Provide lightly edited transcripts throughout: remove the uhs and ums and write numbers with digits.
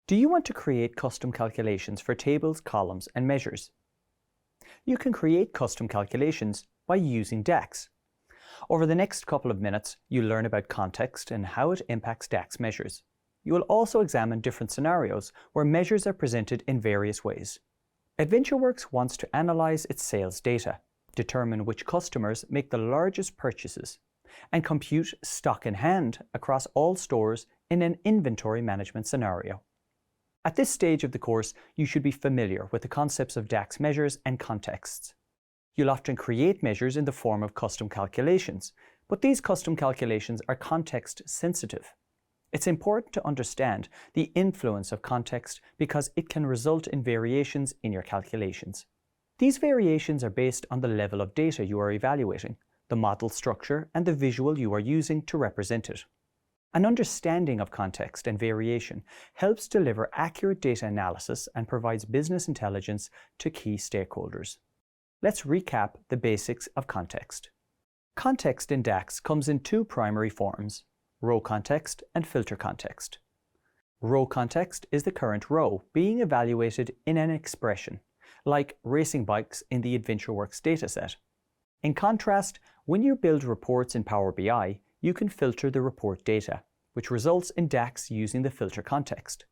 Do you want to create custom calculations for tables, columns, and measures? You can create custom calculations by using DAX. Over the next couple of minutes, you'll learn about context and how it impacts DAX measures. You will also examine different scenarios where measures are presented in various ways. AdventureWorks wants to analyze its sales data, determine which customers make the largest purchases, and compute stock in hand across all stores in an inventory management scenario. At this stage of the course, you should be familiar with the concepts of DAX measures and contexts. You'll often create measures in the form of custom calculations, but these custom calculations are context sensitive. It's important to understand the influence of context because it can result in variations in your calculations. These variations are based on the level of data you are evaluating, the model structure, and the visual you are using to represent it. An understanding of context and variation helps deliver accurate data analysis and provides business intelligence to key stakeholders. Let's recap the basics of context. Context in DAX comes in two primary forms: row context and filter context. Row context is the current row being evaluated in an expression, like racing bikes in the AdventureWorks dataset. In contrast, when you build reports in Power BI, you can filter the report data, which results in DAX using the filter context.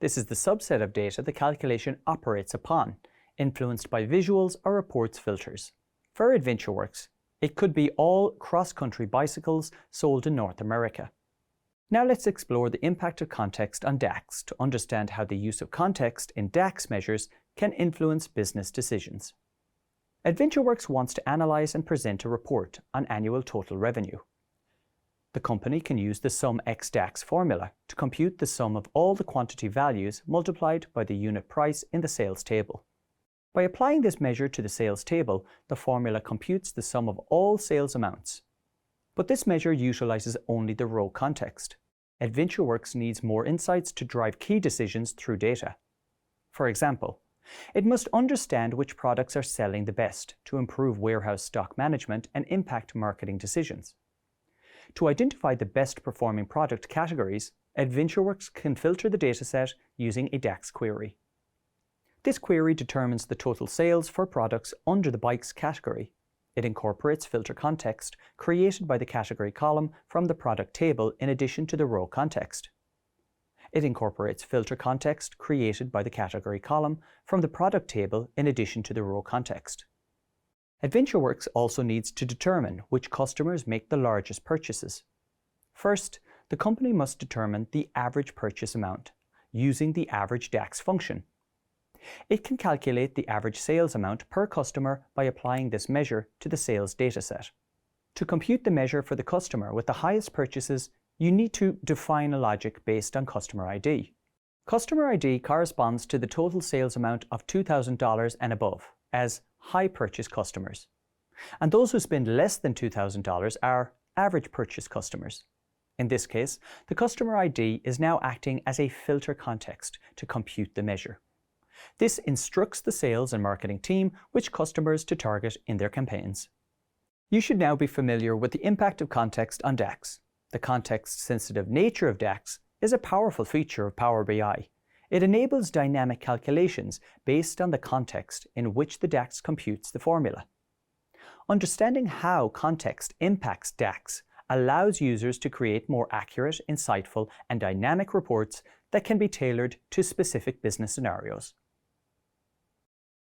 This is the subset of data the calculation operates upon, influenced by visuals or reports filters. For AdventureWorks, it could be all cross-country bicycles sold in North America. Now let's explore the impact of context on DAX to understand how the use of context in DAX measures can influence business decisions. AdventureWorks wants to analyze and present a report on annual total revenue. The company can use the sum x DAX formula to compute the sum of all the quantity values multiplied by the unit price in the sales table. By applying this measure to the sales table, the formula computes the sum of all sales amounts. But this measure utilizes only the row context. AdventureWorks needs more insights to drive key decisions through data. For example, it must understand which products are selling the best to improve warehouse stock management and impact marketing decisions. To identify the best performing product categories, AdventureWorks can filter the dataset using a DAX query. This query determines the total sales for products under the bikes category. It incorporates filter context created by the category column from the product table in addition to the row context. It incorporates filter context created by the category column from the product table in addition to the row context. AdventureWorks also needs to determine which customers make the largest purchases. First, the company must determine the average purchase amount using the average DAX function. It can calculate the average sales amount per customer by applying this measure to the sales dataset. To compute the measure for the customer with the highest purchases, you need to define a logic based on customer ID. Customer ID corresponds to the total sales amount of $2,000 and above as high purchase customers. And those who spend less than $2,000 are average purchase customers. In this case, the customer ID is now acting as a filter context to compute the measure. This instructs the sales and marketing team which customers to target in their campaigns. You should now be familiar with the impact of context on DAX. The context-sensitive nature of DAX is a powerful feature of Power BI. It enables dynamic calculations based on the context in which the DAX computes the formula. Understanding how context impacts DAX allows users to create more accurate, insightful, and dynamic reports that can be tailored to specific business scenarios.